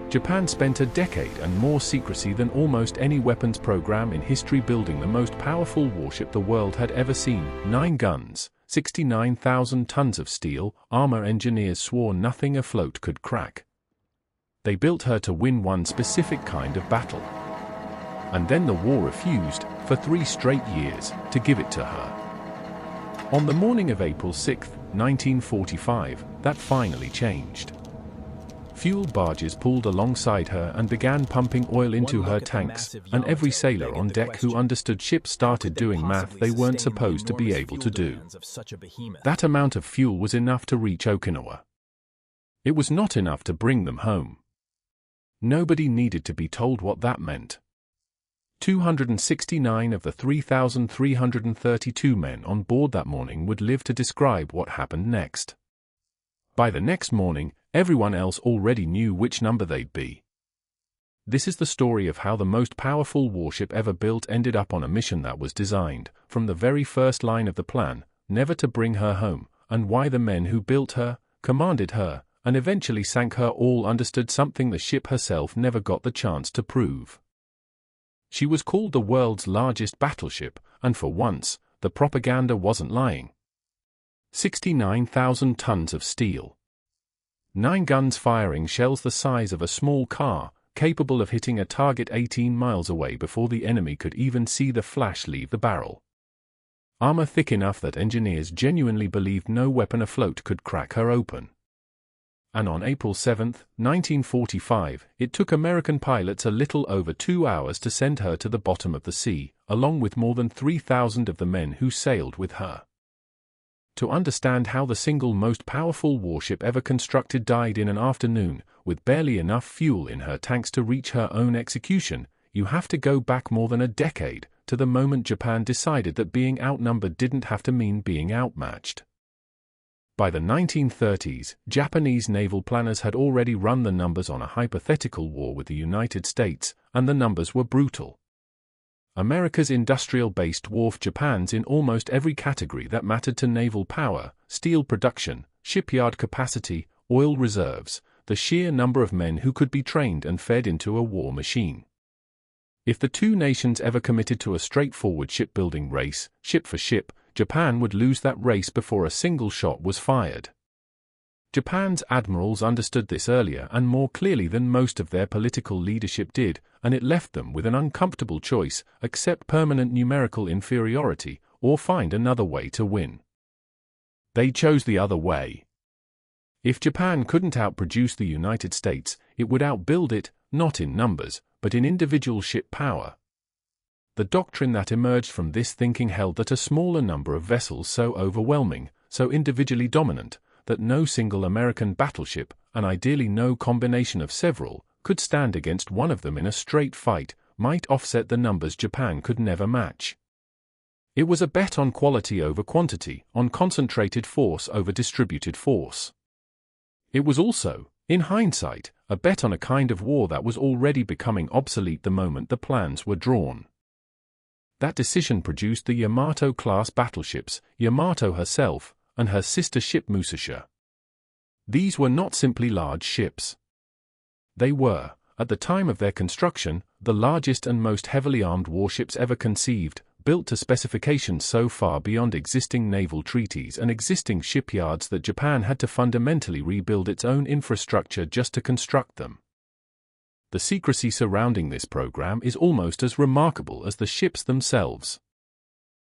Japan spent a decade and more secrecy than almost any weapons program in history building the most powerful warship the world had ever seen. 9 guns, 69,000 tons of steel, armor engineers swore nothing afloat could crack. They built her to win one specific kind of battle. And then the war refused, for 3 straight years, to give it to her. On the morning of April 6, 1945, that finally changed. Fuel barges pulled alongside her and began pumping oil into her tanks, and every sailor on deck who understood ships started doing math they weren't supposed to be able to do. That amount of fuel was enough to reach Okinawa. It was not enough to bring them home. Nobody needed to be told what that meant. 269 of the 3,332 men on board that morning would live to describe what happened next. By the next morning, everyone else already knew which number they'd be. This is the story of how the most powerful warship ever built ended up on a mission that was designed, from the very first line of the plan, never to bring her home, and why the men who built her, commanded her, and eventually sank her all understood something the ship herself never got the chance to prove. She was called the world's largest battleship, and for once, the propaganda wasn't lying. 69,000 tons of steel. 9 guns firing shells the size of a small car, capable of hitting a target 18 miles away before the enemy could even see the flash leave the barrel. Armor thick enough that engineers genuinely believed no weapon afloat could crack her open. And on April 7, 1945, it took American pilots a little over 2 hours to send her to the bottom of the sea, along with more than 3,000 of the men who sailed with her. To understand how the single most powerful warship ever constructed died in an afternoon, with barely enough fuel in her tanks to reach her own execution, you have to go back more than a decade, to the moment Japan decided that being outnumbered didn't have to mean being outmatched. By the 1930s, Japanese naval planners had already run the numbers on a hypothetical war with the United States, and the numbers were brutal. America's industrial-based dwarfed Japan's in almost every category that mattered to naval power: steel production, shipyard capacity, oil reserves, the sheer number of men who could be trained and fed into a war machine. If the two nations ever committed to a straightforward shipbuilding race, ship for ship, Japan would lose that race before a single shot was fired. Japan's admirals understood this earlier and more clearly than most of their political leadership did, and it left them with an uncomfortable choice: accept permanent numerical inferiority, or find another way to win. They chose the other way. If Japan couldn't outproduce the United States, it would outbuild it, not in numbers, but in individual ship power. The doctrine that emerged from this thinking held that a smaller number of vessels so overwhelming, so individually dominant, that no single American battleship, and ideally no combination of several, could stand against one of them in a straight fight, might offset the numbers Japan could never match. It was a bet on quality over quantity, on concentrated force over distributed force. It was also, in hindsight, a bet on a kind of war that was already becoming obsolete the moment the plans were drawn. That decision produced the Yamato-class battleships, Yamato herself, and her sister ship Musashi. These were not simply large ships. They were, at the time of their construction, the largest and most heavily armed warships ever conceived, built to specifications so far beyond existing naval treaties and existing shipyards that Japan had to fundamentally rebuild its own infrastructure just to construct them. The secrecy surrounding this program is almost as remarkable as the ships themselves.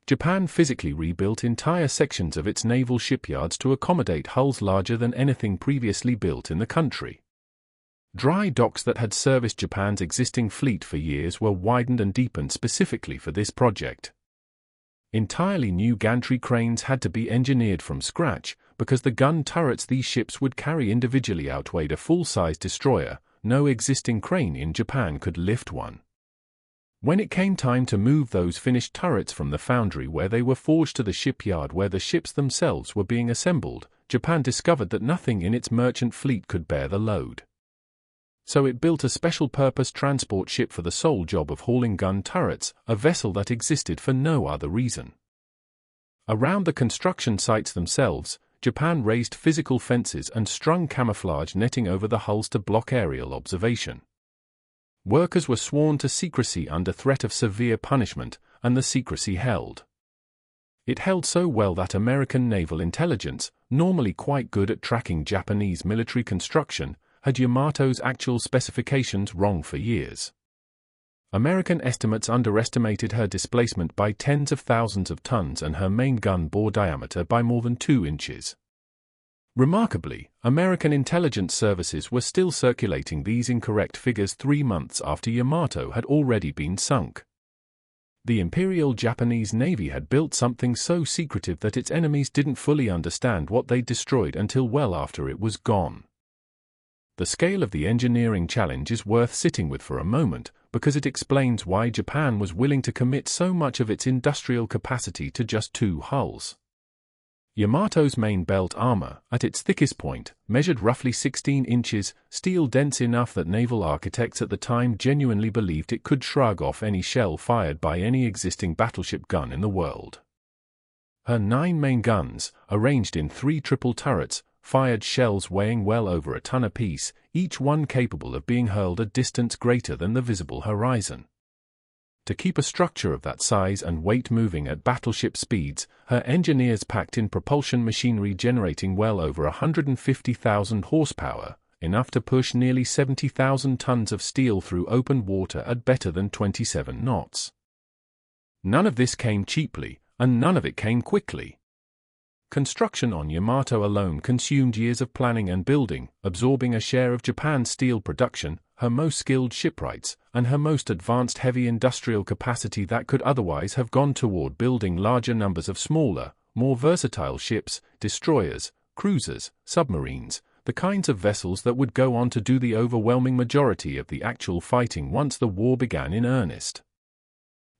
Japan physically rebuilt entire sections of its naval shipyards to accommodate hulls larger than anything previously built in the country. Dry docks that had serviced Japan's existing fleet for years were widened and deepened specifically for this project. Entirely new gantry cranes had to be engineered from scratch, because the gun turrets these ships would carry individually outweighed a full-size destroyer. No existing crane in Japan could lift one. When it came time to move those finished turrets from the foundry where they were forged to the shipyard where the ships themselves were being assembled, Japan discovered that nothing in its merchant fleet could bear the load. So it built a special-purpose transport ship for the sole job of hauling gun turrets, a vessel that existed for no other reason. Around the construction sites themselves, Japan raised physical fences and strung camouflage netting over the hulls to block aerial observation. Workers were sworn to secrecy under threat of severe punishment, and the secrecy held. It held so well that American naval intelligence, normally quite good at tracking Japanese military construction, had Yamato's actual specifications wrong for years. American estimates underestimated her displacement by tens of thousands of tons and her main gun bore diameter by more than 2 inches. Remarkably, American intelligence services were still circulating these incorrect figures 3 months after Yamato had already been sunk. The Imperial Japanese Navy had built something so secretive that its enemies didn't fully understand what they'd destroyed until well after it was gone. The scale of the engineering challenge is worth sitting with for a moment, because it explains why Japan was willing to commit so much of its industrial capacity to just 2 hulls. Yamato's main belt armor, at its thickest point, measured roughly 16 inches, steel dense enough that naval architects at the time genuinely believed it could shrug off any shell fired by any existing battleship gun in the world. Her 9 main guns, arranged in 3 triple turrets, fired shells weighing well over a ton apiece, each one capable of being hurled a distance greater than the visible horizon. To keep a structure of that size and weight moving at battleship speeds, her engineers packed in propulsion machinery generating well over 150,000 horsepower, enough to push nearly 70,000 tons of steel through open water at better than 27 knots. None of this came cheaply, and none of it came quickly. Construction on Yamato alone consumed years of planning and building, absorbing a share of Japan's steel production, her most skilled shipwrights, and her most advanced heavy industrial capacity that could otherwise have gone toward building larger numbers of smaller, more versatile ships, destroyers, cruisers, submarines, the kinds of vessels that would go on to do the overwhelming majority of the actual fighting once the war began in earnest.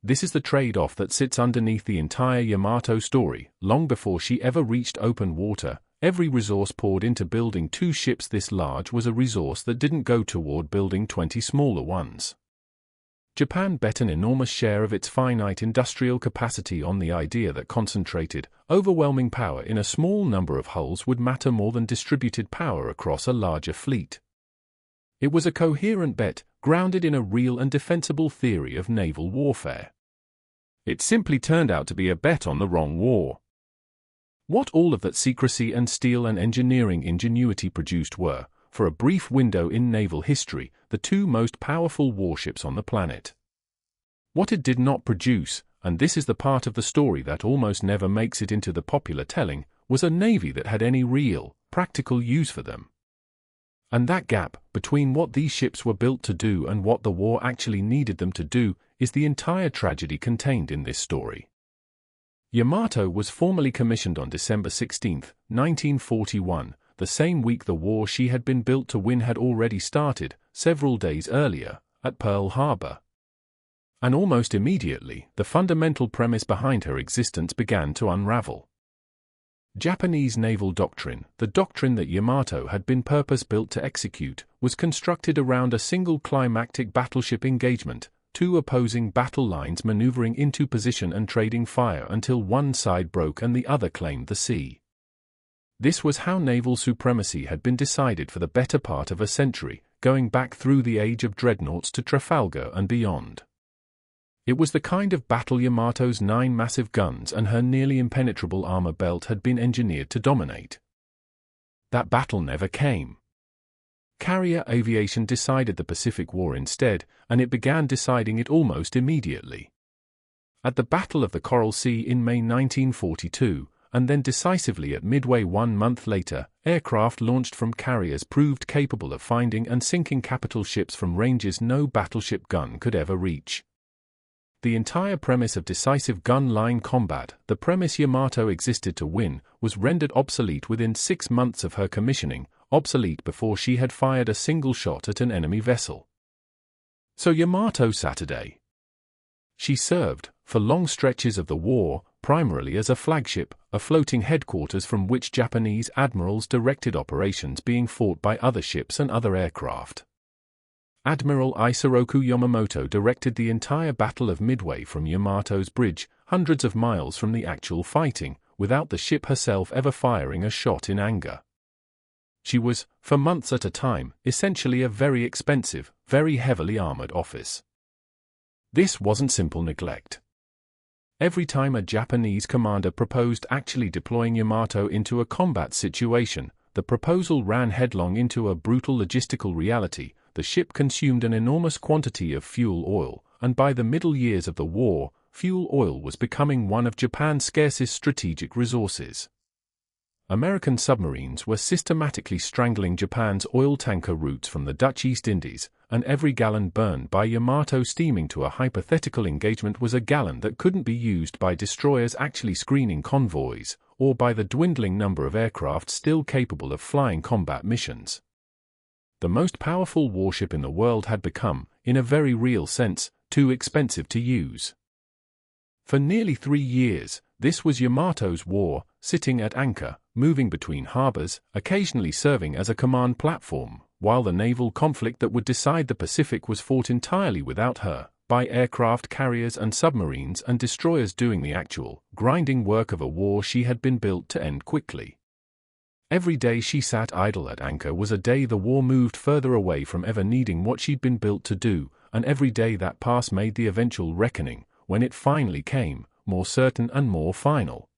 This is the trade-off that sits underneath the entire Yamato story. Long before she ever reached open water, every resource poured into building 2 ships this large was a resource that didn't go toward building 20 smaller ones. Japan bet an enormous share of its finite industrial capacity on the idea that concentrated, overwhelming power in a small number of hulls would matter more than distributed power across a larger fleet. It was a coherent bet, grounded in a real and defensible theory of naval warfare. It simply turned out to be a bet on the wrong war. What all of that secrecy and steel and engineering ingenuity produced were, for a brief window in naval history, the 2 most powerful warships on the planet. What it did not produce, and this is the part of the story that almost never makes it into the popular telling, was a navy that had any real, practical use for them. And that gap, between what these ships were built to do and what the war actually needed them to do, is the entire tragedy contained in this story. Yamato was formally commissioned on December 16, 1941, the same week the war she had been built to win had already started, several days earlier, at Pearl Harbor. And almost immediately, the fundamental premise behind her existence began to unravel. Japanese naval doctrine, the doctrine that Yamato had been purpose-built to execute, was constructed around a single climactic battleship engagement, 2 opposing battle lines maneuvering into position and trading fire until one side broke and the other claimed the sea. This was how naval supremacy had been decided for the better part of a century, going back through the age of dreadnoughts to Trafalgar and beyond. It was the kind of battle Yamato's 9 massive guns and her nearly impenetrable armor belt had been engineered to dominate. That battle never came. Carrier aviation decided the Pacific War instead, and it began deciding it almost immediately. At the Battle of the Coral Sea in May 1942, and then decisively at Midway 1 month later, aircraft launched from carriers proved capable of finding and sinking capital ships from ranges no battleship gun could ever reach. The entire premise of decisive gun-line combat, the premise Yamato existed to win, was rendered obsolete within 6 months of her commissioning, obsolete before she had fired a single shot at an enemy vessel. So Yamato Saturday. She served, for long stretches of the war, primarily as a flagship, a floating headquarters from which Japanese admirals directed operations being fought by other ships and other aircraft. Admiral Isoroku Yamamoto directed the entire Battle of Midway from Yamato's bridge, hundreds of miles from the actual fighting, without the ship herself ever firing a shot in anger. She was, for months at a time, essentially a very expensive, very heavily armored office. This wasn't simple neglect. Every time a Japanese commander proposed actually deploying Yamato into a combat situation, the proposal ran headlong into a brutal logistical reality. The ship consumed an enormous quantity of fuel oil, and by the middle years of the war, fuel oil was becoming one of Japan's scarcest strategic resources. American submarines were systematically strangling Japan's oil tanker routes from the Dutch East Indies, and every gallon burned by Yamato steaming to a hypothetical engagement was a gallon that couldn't be used by destroyers actually screening convoys, or by the dwindling number of aircraft still capable of flying combat missions. The most powerful warship in the world had become, in a very real sense, too expensive to use. For nearly 3 years, this was Yamato's war, sitting at anchor, moving between harbors, occasionally serving as a command platform, while the naval conflict that would decide the Pacific was fought entirely without her, by aircraft carriers and submarines and destroyers doing the actual, grinding work of a war she had been built to end quickly. Every day she sat idle at anchor was a day the war moved further away from ever needing what she'd been built to do, and every day that passed made the eventual reckoning, when it finally came, more certain and more final.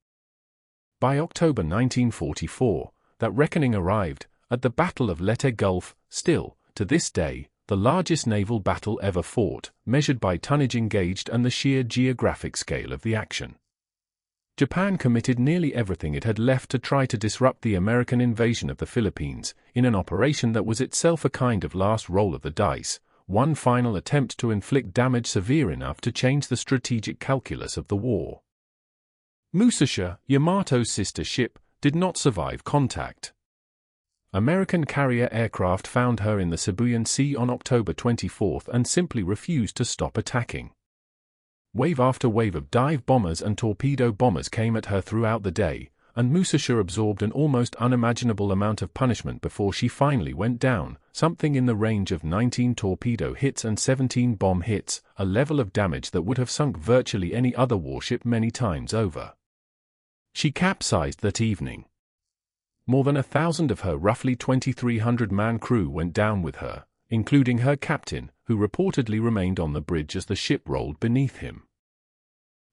By October 1944, that reckoning arrived, at the Battle of Leyte Gulf, still, to this day, the largest naval battle ever fought, measured by tonnage engaged and the sheer geographic scale of the action. Japan committed nearly everything it had left to try to disrupt the American invasion of the Philippines, in an operation that was itself a kind of last roll of the dice, one final attempt to inflict damage severe enough to change the strategic calculus of the war. Musashi, Yamato's sister ship, did not survive contact. American carrier aircraft found her in the Sibuyan Sea on October 24 and simply refused to stop attacking. Wave after wave of dive bombers and torpedo bombers came at her throughout the day, and Musashi absorbed an almost unimaginable amount of punishment before she finally went down, something in the range of 19 torpedo hits and 17 bomb hits, a level of damage that would have sunk virtually any other warship many times over. She capsized that evening. More than 1,000 of her roughly 2,300-man crew went down with her, including her captain, who reportedly remained on the bridge as the ship rolled beneath him.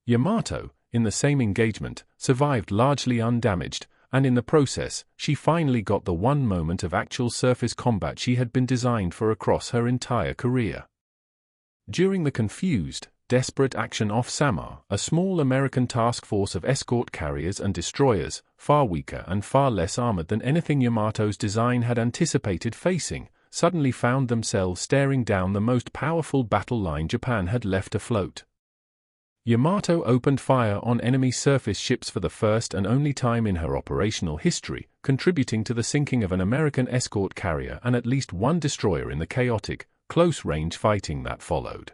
Yamato, in the same engagement, survived largely undamaged, and in the process, she finally got the one moment of actual surface combat she had been designed for across her entire career. During the confused, desperate action off Samar, a small American task force of escort carriers and destroyers, far weaker and far less armored than anything Yamato's design had anticipated facing, suddenly found themselves staring down the most powerful battle line Japan had left afloat. Yamato opened fire on enemy surface ships for the first and only time in her operational history, contributing to the sinking of an American escort carrier and at least one destroyer in the chaotic, close-range fighting that followed.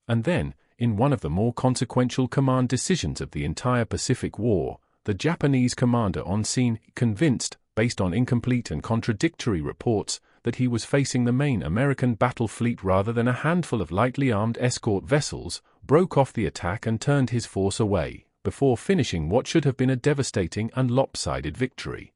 And then, in one of the more consequential command decisions of the entire Pacific War, the Japanese commander on scene, convinced, based on incomplete and contradictory reports, that he was facing the main American battle fleet rather than a handful of lightly armed escort vessels, broke off the attack and turned his force away, before finishing what should have been a devastating and lopsided victory.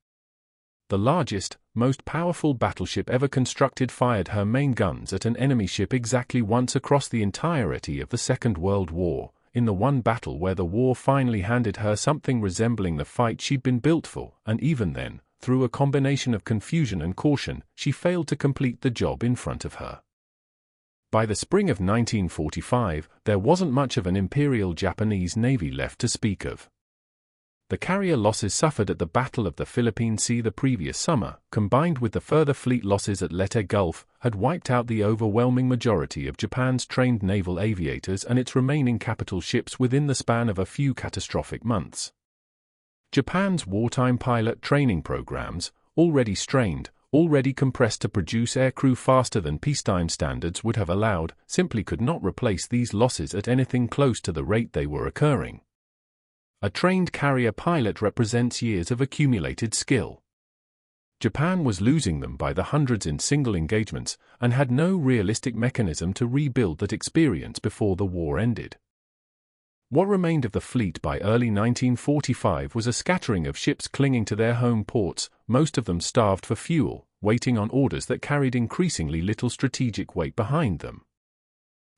The largest, most powerful battleship ever constructed fired her main guns at an enemy ship exactly once across the entirety of the Second World War, in the one battle where the war finally handed her something resembling the fight she'd been built for, and even then, through a combination of confusion and caution, she failed to complete the job in front of her. By the spring of 1945, there wasn't much of an Imperial Japanese Navy left to speak of. The carrier losses suffered at the Battle of the Philippine Sea the previous summer, combined with the further fleet losses at Leyte Gulf, had wiped out the overwhelming majority of Japan's trained naval aviators and its remaining capital ships within the span of a few catastrophic months. Japan's wartime pilot training programs, already strained, already compressed to produce aircrew faster than peacetime standards would have allowed, simply could not replace these losses at anything close to the rate they were occurring. A trained carrier pilot represents years of accumulated skill. Japan was losing them by the hundreds in single engagements, and had no realistic mechanism to rebuild that experience before the war ended. What remained of the fleet by early 1945 was a scattering of ships clinging to their home ports, most of them starved for fuel, waiting on orders that carried increasingly little strategic weight behind them.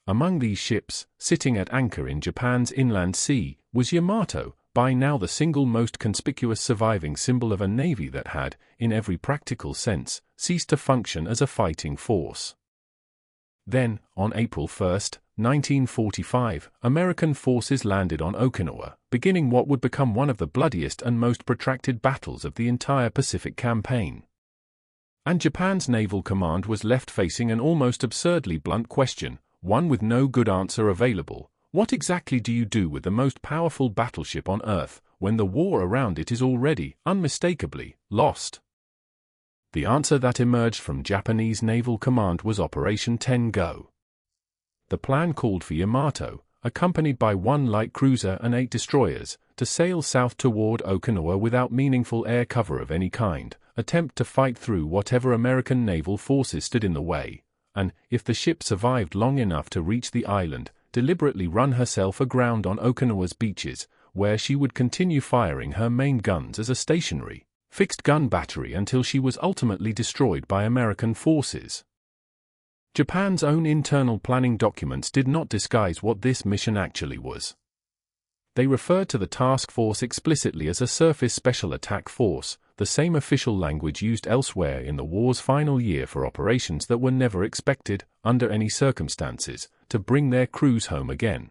Among these ships, sitting at anchor in Japan's inland sea, was Yamato, by now the single most conspicuous surviving symbol of a navy that had, in every practical sense, ceased to function as a fighting force. Then, on April 1, 1945, American forces landed on Okinawa, beginning what would become one of the bloodiest and most protracted battles of the entire Pacific campaign. And Japan's naval command was left facing an almost absurdly blunt question, one with no good answer available: what exactly do you do with the most powerful battleship on Earth, when the war around it is already, unmistakably, lost? The answer that emerged from Japanese naval command was Operation 10 Go. The plan called for Yamato, accompanied by 1 light cruiser and 8 destroyers, to sail south toward Okinawa without meaningful air cover of any kind, attempt to fight through whatever American naval forces stood in the way, and, if the ship survived long enough to reach the island, deliberately run herself aground on Okinawa's beaches, where she would continue firing her main guns as a stationary, fixed-gun battery until she was ultimately destroyed by American forces. Japan's own internal planning documents did not disguise what this mission actually was. They referred to the task force explicitly as a Surface Special Attack Force, the same official language used elsewhere in the war's final year for operations that were never expected, under any circumstances, to bring their crews home again.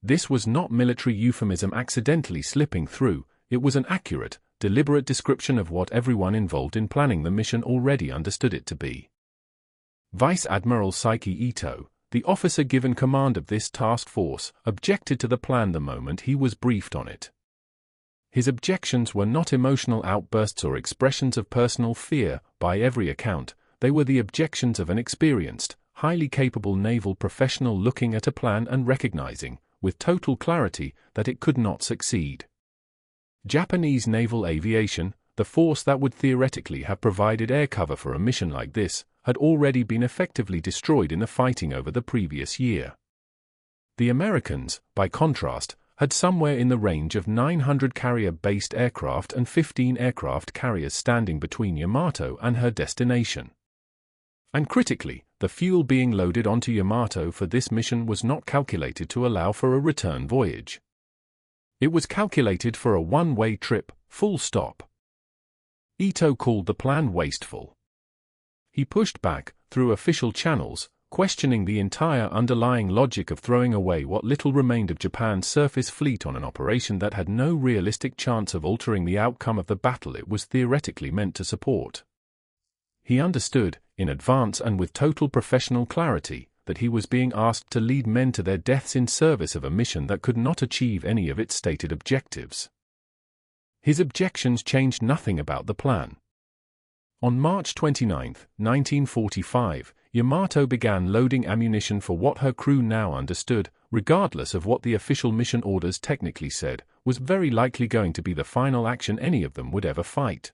This was not military euphemism accidentally slipping through, it was an accurate, deliberate description of what everyone involved in planning the mission already understood it to be. Vice Admiral Saiki Ito, the officer given command of this task force, objected to the plan the moment he was briefed on it. His objections were not emotional outbursts or expressions of personal fear, by every account, they were the objections of an experienced, highly capable naval professional looking at a plan and recognizing, with total clarity, that it could not succeed. Japanese naval aviation, the force that would theoretically have provided air cover for a mission like this, had already been effectively destroyed in the fighting over the previous year. The Americans, by contrast, had somewhere in the range of 900 carrier-based aircraft and 15 aircraft carriers standing between Yamato and her destination. And critically, the fuel being loaded onto Yamato for this mission was not calculated to allow for a return voyage. It was calculated for a one-way trip, full stop. Ito called the plan wasteful. He pushed back, through official channels, questioning the entire underlying logic of throwing away what little remained of Japan's surface fleet on an operation that had no realistic chance of altering the outcome of the battle it was theoretically meant to support. He understood, in advance and with total professional clarity, that he was being asked to lead men to their deaths in service of a mission that could not achieve any of its stated objectives. His objections changed nothing about the plan. On March 29, 1945, Yamato began loading ammunition for what her crew now understood, regardless of what the official mission orders technically said, was very likely going to be the final action any of them would ever fight.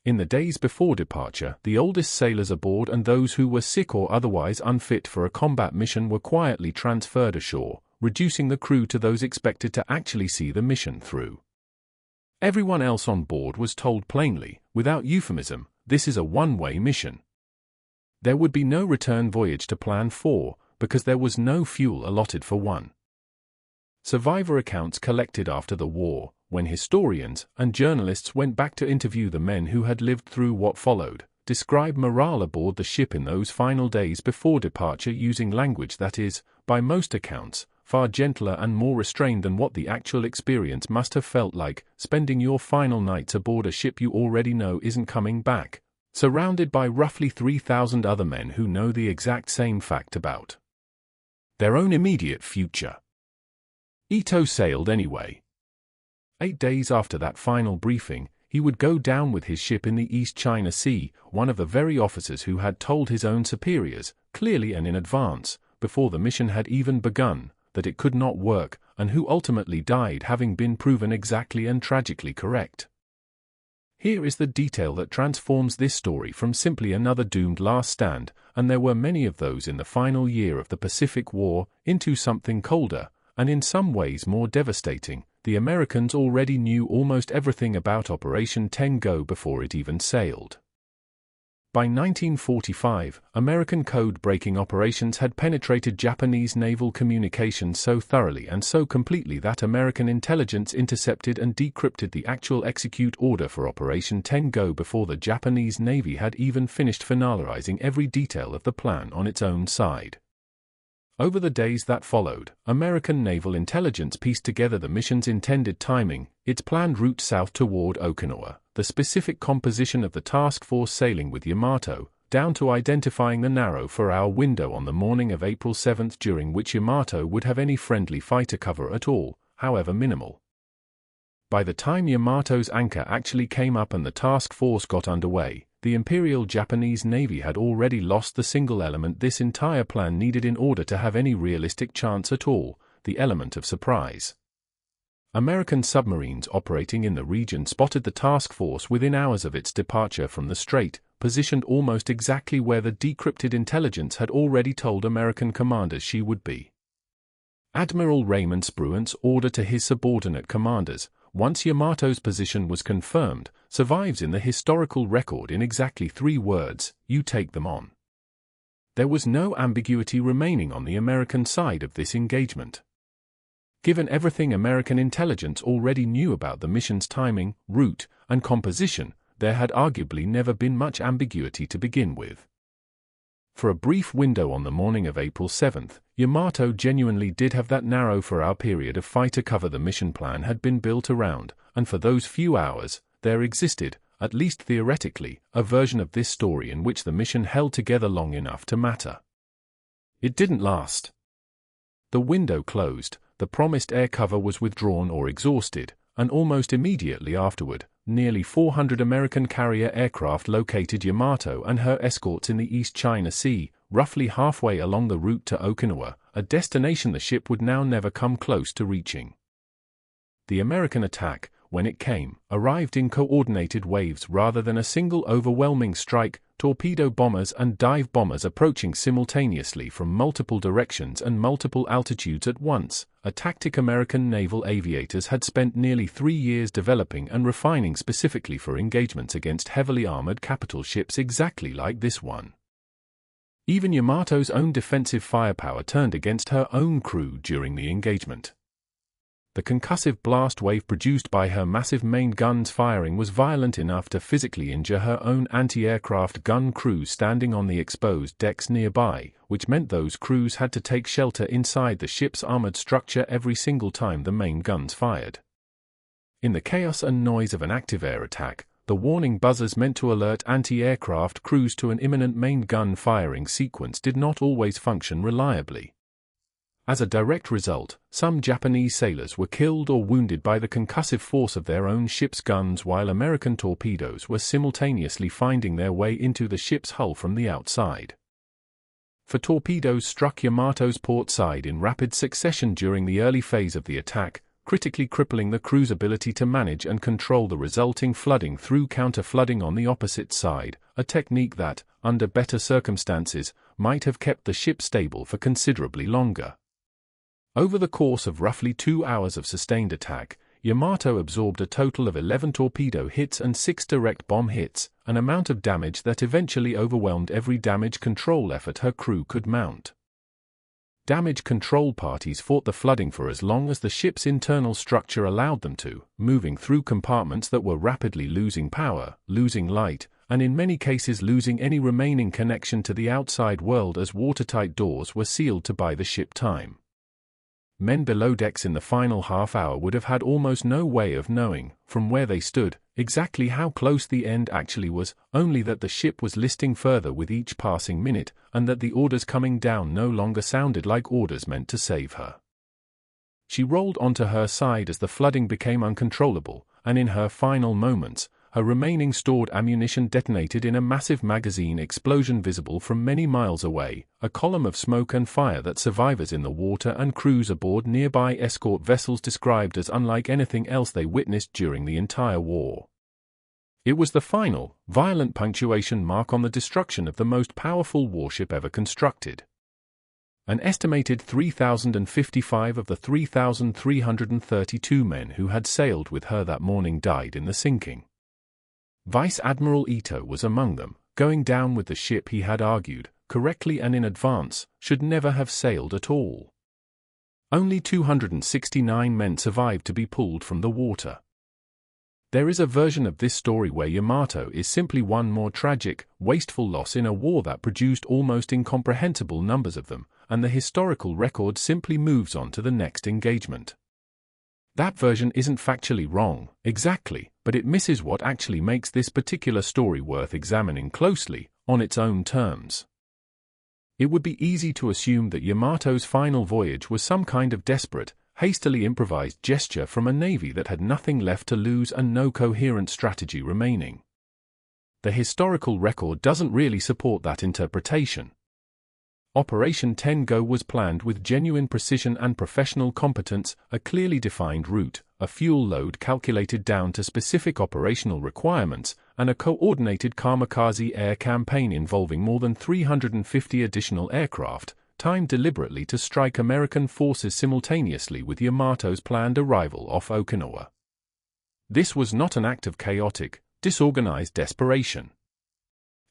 In the days before departure, the oldest sailors aboard and those who were sick or otherwise unfit for a combat mission were quietly transferred ashore, reducing the crew to those expected to actually see the mission through. Everyone else on board was told plainly, without euphemism, this is a one-way mission. There would be no return voyage to plan for, because there was no fuel allotted for one. Survivor accounts collected after the war, when historians and journalists went back to interview the men who had lived through what followed, describe morale aboard the ship in those final days before departure using language that is, by most accounts, far gentler and more restrained than what the actual experience must have felt like, spending your final nights aboard a ship you already know isn't coming back, surrounded by roughly 3,000 other men who know the exact same fact about their own immediate future. Ito sailed anyway. 8 days after that final briefing, he would go down with his ship in the East China Sea, one of the very officers who had told his own superiors, clearly and in advance, before the mission had even begun, that it could not work, and who ultimately died having been proven exactly and tragically correct. Here is the detail that transforms this story from simply another doomed last stand, and there were many of those in the final year of the Pacific War, into something colder, and in some ways more devastating, the Americans already knew almost everything about Operation Tengo before it even sailed. By 1945, American code-breaking operations had penetrated Japanese naval communications so thoroughly and so completely that American intelligence intercepted and decrypted the actual execute order for Operation Tengo before the Japanese Navy had even finished finalizing every detail of the plan on its own side. Over the days that followed, American naval intelligence pieced together the mission's intended timing, its planned route south toward Okinawa, the specific composition of the task force sailing with Yamato, down to identifying the narrow 4-hour window on the morning of April 7 during which Yamato would have any friendly fighter cover at all, however minimal. By the time Yamato's anchor actually came up and the task force got underway, the Imperial Japanese Navy had already lost the single element this entire plan needed in order to have any realistic chance at all, the element of surprise. American submarines operating in the region spotted the task force within hours of its departure from the strait, positioned almost exactly where the decrypted intelligence had already told American commanders she would be. Admiral Raymond Spruant's order to his subordinate commanders, once Yamato's position was confirmed, survives in the historical record in exactly 3 words: "You take them on." There was no ambiguity remaining on the American side of this engagement. Given everything American intelligence already knew about the mission's timing, route, and composition, there had arguably never been much ambiguity to begin with. For a brief window on the morning of April 7, Yamato genuinely did have that narrow 4-hour period of fighter cover the mission plan had been built around, and for those few hours, there existed, at least theoretically, a version of this story in which the mission held together long enough to matter. It didn't last. The window closed, the promised air cover was withdrawn or exhausted, and almost immediately afterward, nearly 400 American carrier aircraft located Yamato and her escorts in the East China Sea, roughly halfway along the route to Okinawa, a destination the ship would now never come close to reaching. The American attack, when it came, arrived in coordinated waves rather than a single overwhelming strike, torpedo bombers and dive bombers approaching simultaneously from multiple directions and multiple altitudes at once, a tactic American naval aviators had spent nearly 3 years developing and refining specifically for engagements against heavily armored capital ships exactly like this one. Even Yamato's own defensive firepower turned against her own crew during the engagement. The concussive blast wave produced by her massive main guns firing was violent enough to physically injure her own anti-aircraft gun crews standing on the exposed decks nearby, which meant those crews had to take shelter inside the ship's armored structure every single time the main guns fired. In the chaos and noise of an active air attack, the warning buzzers meant to alert anti-aircraft crews to an imminent main gun firing sequence did not always function reliably. As a direct result, some Japanese sailors were killed or wounded by the concussive force of their own ship's guns while American torpedoes were simultaneously finding their way into the ship's hull from the outside. 4 torpedoes struck Yamato's port side in rapid succession during the early phase of the attack, critically crippling the crew's ability to manage and control the resulting flooding through counter-flooding on the opposite side, a technique that, under better circumstances, might have kept the ship stable for considerably longer. Over the course of roughly 2 hours of sustained attack, Yamato absorbed a total of 11 torpedo hits and 6 direct bomb hits, an amount of damage that eventually overwhelmed every damage control effort her crew could mount. Damage control parties fought the flooding for as long as the ship's internal structure allowed them to, moving through compartments that were rapidly losing power, losing light, and in many cases losing any remaining connection to the outside world as watertight doors were sealed to buy the ship time. Men below decks in the final half hour would have had almost no way of knowing, from where they stood, exactly how close the end actually was, only that the ship was listing further with each passing minute, and that the orders coming down no longer sounded like orders meant to save her. She rolled onto her side as the flooding became uncontrollable, and in her final moments, her remaining stored ammunition detonated in a massive magazine explosion visible from many miles away, a column of smoke and fire that survivors in the water and crews aboard nearby escort vessels described as unlike anything else they witnessed during the entire war. It was the final, violent punctuation mark on the destruction of the most powerful warship ever constructed. An estimated 3,055 of the 3,332 men who had sailed with her that morning died in the sinking. Vice Admiral Ito was among them, going down with the ship he had argued, correctly and in advance, should never have sailed at all. Only 269 men survived to be pulled from the water. There is a version of this story where Yamato is simply one more tragic, wasteful loss in a war that produced almost incomprehensible numbers of them, and the historical record simply moves on to the next engagement. That version isn't factually wrong, exactly, but it misses what actually makes this particular story worth examining closely, on its own terms. It would be easy to assume that Yamato's final voyage was some kind of desperate, hastily improvised gesture from a navy that had nothing left to lose and no coherent strategy remaining. The historical record doesn't really support that interpretation. Operation Tengo was planned with genuine precision and professional competence, a clearly defined route, a fuel load calculated down to specific operational requirements, and a coordinated kamikaze air campaign involving more than 350 additional aircraft, timed deliberately to strike American forces simultaneously with Yamato's planned arrival off Okinawa. This was not an act of chaotic, disorganized desperation.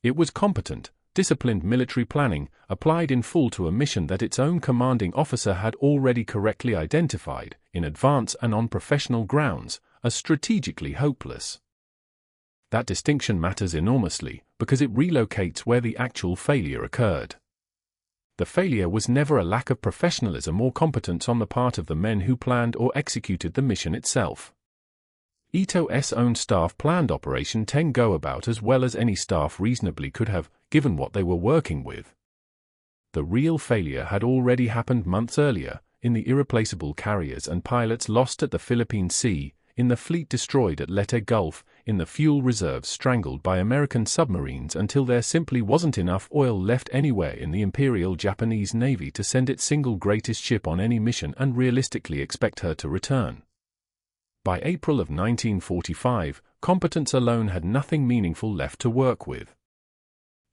It was competent, disciplined military planning, applied in full to a mission that its own commanding officer had already correctly identified, in advance and on professional grounds, as strategically hopeless. That distinction matters enormously, because it relocates where the actual failure occurred. The failure was never a lack of professionalism or competence on the part of the men who planned or executed the mission itself. Ito's own staff planned Operation Tengo about as well as any staff reasonably could have, given what they were working with. The real failure had already happened months earlier, in the irreplaceable carriers and pilots lost at the Philippine Sea, in the fleet destroyed at Leyte Gulf, in the fuel reserves strangled by American submarines until there simply wasn't enough oil left anywhere in the Imperial Japanese Navy to send its single greatest ship on any mission and realistically expect her to return. By April of 1945, competence alone had nothing meaningful left to work with.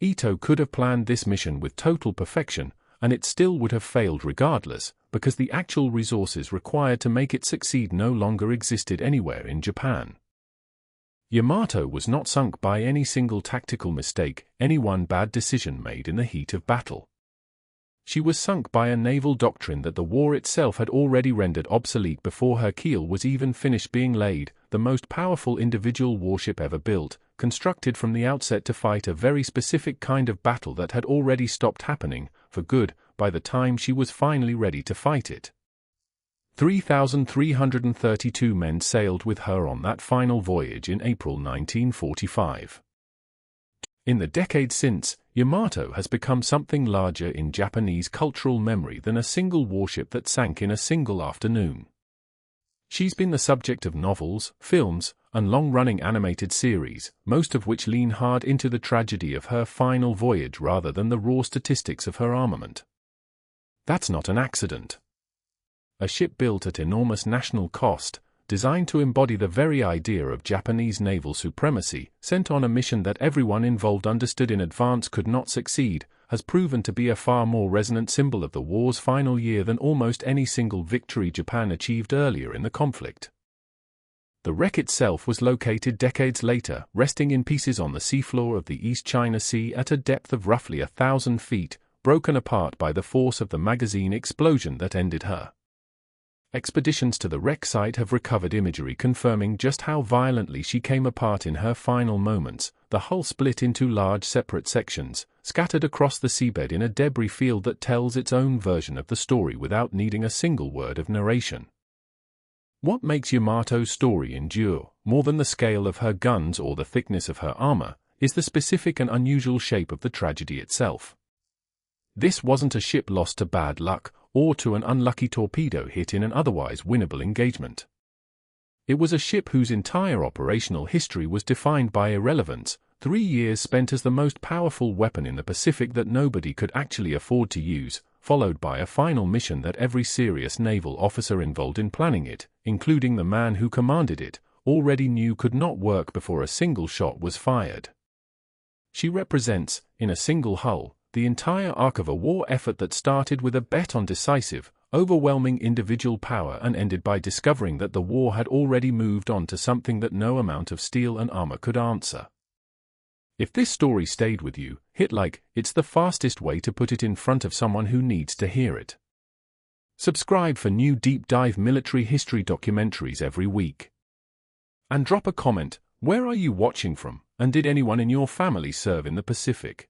Ito could have planned this mission with total perfection, and it still would have failed regardless, because the actual resources required to make it succeed no longer existed anywhere in Japan. Yamato was not sunk by any single tactical mistake, any one bad decision made in the heat of battle. She was sunk by a naval doctrine that the war itself had already rendered obsolete before her keel was even finished being laid, the most powerful individual warship ever built, constructed from the outset to fight a very specific kind of battle that had already stopped happening, for good, by the time she was finally ready to fight it. 3,332 men sailed with her on that final voyage in April 1945. In the decades since, Yamato has become something larger in Japanese cultural memory than a single warship that sank in a single afternoon. She's been the subject of novels, films, and long-running animated series, most of which lean hard into the tragedy of her final voyage rather than the raw statistics of her armament. That's not an accident. A ship built at enormous national cost, designed to embody the very idea of Japanese naval supremacy, sent on a mission that everyone involved understood in advance could not succeed, has proven to be a far more resonant symbol of the war's final year than almost any single victory Japan achieved earlier in the conflict. The wreck itself was located decades later, resting in pieces on the seafloor of the East China Sea at a depth of roughly 1,000 feet, broken apart by the force of the magazine explosion that ended her. Expeditions to the wreck site have recovered imagery confirming just how violently she came apart in her final moments, the hull split into large separate sections, scattered across the seabed in a debris field that tells its own version of the story without needing a single word of narration. What makes Yamato's story endure, more than the scale of her guns or the thickness of her armor, is the specific and unusual shape of the tragedy itself. This wasn't a ship lost to bad luck, or to an unlucky torpedo hit in an otherwise winnable engagement. It was a ship whose entire operational history was defined by irrelevance, 3 years spent as the most powerful weapon in the Pacific that nobody could actually afford to use, followed by a final mission that every serious naval officer involved in planning it, including the man who commanded it, already knew could not work before a single shot was fired. She represents, in a single hull, the entire arc of a war effort that started with a bet on decisive, overwhelming individual power and ended by discovering that the war had already moved on to something that no amount of steel and armor could answer. If this story stayed with you, hit like. It's the fastest way to put it in front of someone who needs to hear it. Subscribe for new deep dive military history documentaries every week. And drop a comment. Where are you watching from, and did anyone in your family serve in the Pacific?